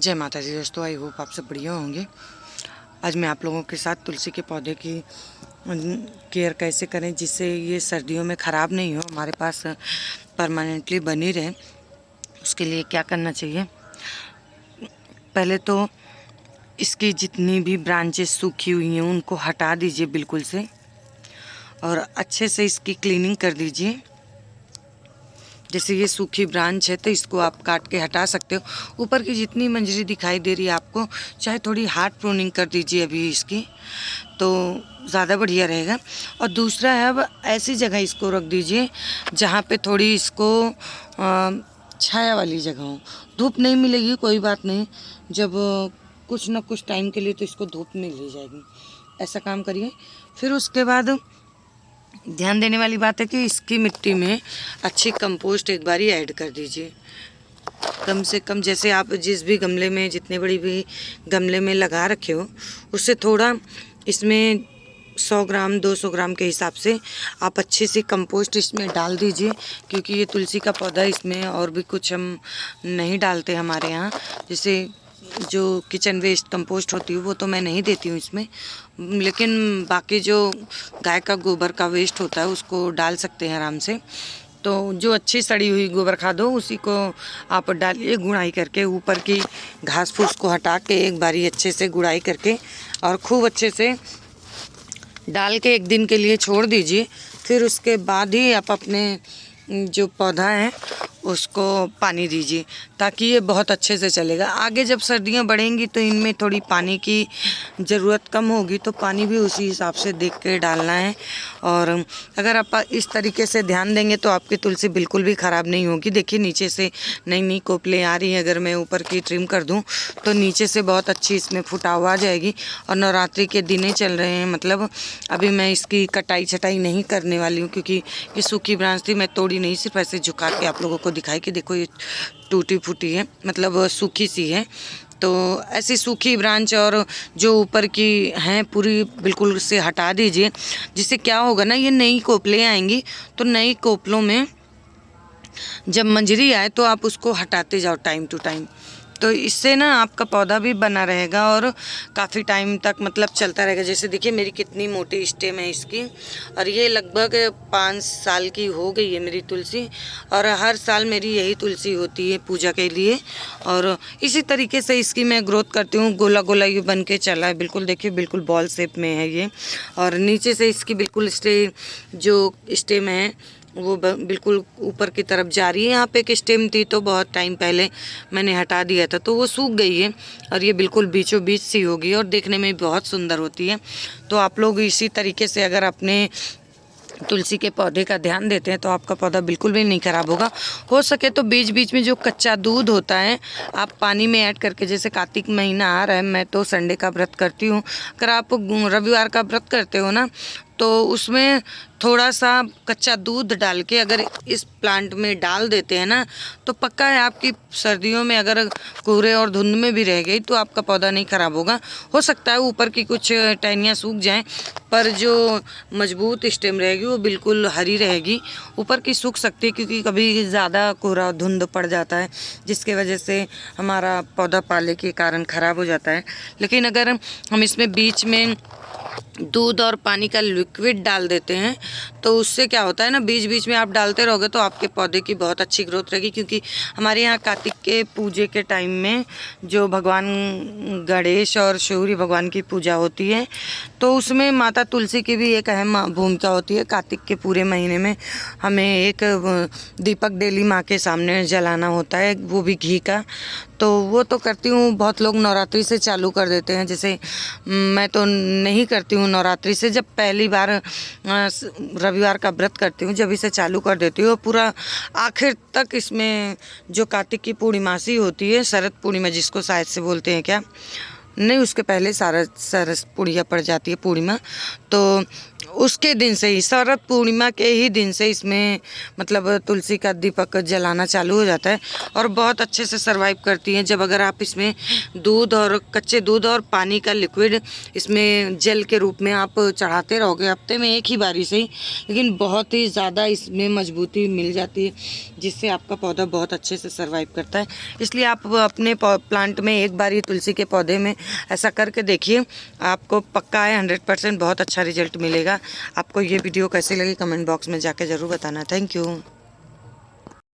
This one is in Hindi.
जय माता दी दोस्तों, आई होप आप सब बढ़िया होंगे। आज मैं आप लोगों के साथ तुलसी के पौधे की केयर कैसे करें जिससे ये सर्दियों में ख़राब नहीं हो, हमारे पास परमानेंटली बनी रहे, उसके लिए क्या करना चाहिए। पहले तो इसकी जितनी भी ब्रांचेस सूखी हुई हैं उनको हटा दीजिए बिल्कुल से, और अच्छे से इसकी क्लीनिंग कर दीजिए। जैसे ये सूखी ब्रांच है तो इसको आप काट के हटा सकते हो। ऊपर की जितनी मंजरी दिखाई दे रही है आपको, चाहे थोड़ी हार्ड प्रूनिंग कर दीजिए अभी इसकी, तो ज़्यादा बढ़िया रहेगा। और दूसरा है, अब ऐसी जगह इसको रख दीजिए जहाँ पे थोड़ी इसको छाया वाली जगह हो। धूप नहीं मिलेगी कोई बात नहीं, जब कुछ ना कुछ टाइम के लिए तो इसको धूप मिल ही जाएगी। ऐसा काम करिए। फिर उसके बाद ध्यान देने वाली बात है कि इसकी मिट्टी में अच्छी कंपोस्ट एक बार ही ऐड कर दीजिए। कम से कम जैसे आप जिस भी गमले में, जितने बड़ी भी गमले में लगा रखे हो, उससे थोड़ा इसमें 100 ग्राम 200 ग्राम के हिसाब से आप अच्छी सी कंपोस्ट इसमें डाल दीजिए। क्योंकि ये तुलसी का पौधा, इसमें और भी कुछ हम नहीं डालते हमारे यहाँ, जैसे जो किचन वेस्ट कंपोस्ट होती है वो तो मैं नहीं देती हूँ इसमें, लेकिन बाकी जो गाय का गोबर का वेस्ट होता है उसको डाल सकते हैं आराम से। तो जो अच्छी सड़ी हुई गोबर खाद हो उसी को आप डालिए, गुड़ाई करके ऊपर की घास फूस को हटा के एक बारी अच्छे से गुड़ाई करके और खूब अच्छे से डाल के 1 दिन के लिए छोड़ दीजिए। फिर उसके बाद ही आप अपने जो पौधा है उसको पानी दीजिए, ताकि ये बहुत अच्छे से चलेगा। आगे जब सर्दियां बढ़ेंगी तो इनमें थोड़ी पानी की ज़रूरत कम होगी, तो पानी भी उसी हिसाब से देख के डालना है। और अगर आप इस तरीके से ध्यान देंगे तो आपकी तुलसी बिल्कुल भी ख़राब नहीं होगी। देखिए नीचे से नई नई कोपलें आ रही हैं, अगर मैं ऊपर की ट्रिम कर दूं तो नीचे से बहुत अच्छी इसमें फुटाव आ जाएगी। और नवरात्रि के दिन चल रहे हैं, मतलब अभी मैं इसकी कटाई छटाई नहीं करने वाली हूँ, क्योंकि ये सूखी ब्रांच थी, मैं तोड़ी नहीं, सिर्फ ऐसे झुका के आप लोगों को दिखाई कि देखो ये टूटी फूटी है, मतलब सूखी सी है। तो ऐसी सूखी ब्रांच और जो ऊपर की हैं पूरी बिल्कुल से हटा दीजिए। जिससे क्या होगा ना, ये नई कोपलें आएंगी तो नई कोपलों में जब मंजरी आए तो आप उसको हटाते जाओ टाइम टू टाइम। तो इससे ना आपका पौधा भी बना रहेगा और काफ़ी टाइम तक मतलब चलता रहेगा। जैसे देखिए मेरी कितनी मोटी स्टेम है इसकी, और ये लगभग 5 साल की हो गई है मेरी तुलसी, और हर साल मेरी यही तुलसी होती है पूजा के लिए। और इसी तरीके से इसकी मैं ग्रोथ करती हूँ। गोला गोला ये बन के चला है बिल्कुल, देखिए बिल्कुल बॉल शेप में है ये। और नीचे से इसकी बिल्कुल जो स्टेम है वो बिल्कुल ऊपर की तरफ जा रही है। यहाँ पे एक स्टेम थी तो बहुत टाइम पहले मैंने हटा दिया था, तो वो सूख गई है और ये बिल्कुल बीचों बीच सी होगी और देखने में बहुत सुंदर होती है। तो आप लोग इसी तरीके से अगर अपने तुलसी के पौधे का ध्यान देते हैं तो आपका पौधा बिल्कुल भी नहीं ख़राब होगा। हो सके तो बीच बीच में जो कच्चा दूध होता है आप पानी में ऐड करके, जैसे कार्तिक महीना आ रहा है, मैं तो संडे का व्रत करती हूँ, अगर आप रविवार का व्रत करते हो ना तो उसमें थोड़ा सा कच्चा दूध डाल के अगर इस प्लांट में डाल देते हैं ना, तो पक्का है आपकी सर्दियों में अगर कोहरे और धुंध में भी रह गई तो आपका पौधा नहीं ख़राब होगा। हो सकता है ऊपर की कुछ टहनियाँ सूख जाएं, पर जो मजबूत स्टेम रहेगी वो बिल्कुल हरी रहेगी। ऊपर की सूख सकती है क्योंकि कभी ज़्यादा कोहरा धुंध पड़ जाता है, जिसके वजह से हमारा पौधा पाले के कारण ख़राब हो जाता है। लेकिन अगर हम इसमें बीच में दूध और पानी का लिक्विड डाल देते हैं तो उससे क्या होता है ना, बीच बीच में आप डालते रहोगे तो आपके पौधे की बहुत अच्छी ग्रोथ रहेगी। क्योंकि हमारे यहाँ कार्तिक के पूजे के टाइम में जो भगवान गणेश और सूर्य भगवान की पूजा होती है, तो उसमें माता तुलसी की भी एक अहम भूमिका होती है। कार्तिक के पूरे महीने में हमें एक दीपक डेली माँ के सामने जलाना होता है, वो भी घी का। तो वो तो करती हूँ, बहुत लोग नवरात्रि से चालू कर देते हैं, जैसे मैं तो नहीं करती हूँ नवरात्रि से। जब पहली बार रविवार का व्रत करती हूँ जब इसे चालू कर देती हूँ, पूरा आखिर तक इसमें जो कार्तिक की पूर्णिमासी होती है, शरद पूर्णिमा जिसको शायद से बोलते हैं क्या, नहीं, उसके पहले सरस पूर्णिमा पड़ जाती है, पूर्णिमा। तो उसके दिन से ही, शरद पूर्णिमा के ही दिन से इसमें मतलब तुलसी का दीपक जलाना चालू हो जाता है और बहुत अच्छे से सर्वाइव करती हैं। जब अगर आप इसमें दूध और कच्चे दूध और पानी का लिक्विड इसमें जल के रूप में आप चढ़ाते रहोगे हफ्ते में एक ही बारी से ही, लेकिन बहुत ही ज़्यादा इसमें मजबूती मिल जाती है, जिससे आपका पौधा बहुत अच्छे से सर्वाइव करता है। इसलिए आप अपने प्लांट में एक बार ये तुलसी के पौधे में ऐसा करके देखिए, आपको पक्का है 100% बहुत अच्छा रिजल्ट मिलेगा। आपको ये वीडियो कैसे लगी कमेंट बॉक्स में जाके ज़रूर बताना। Thank you.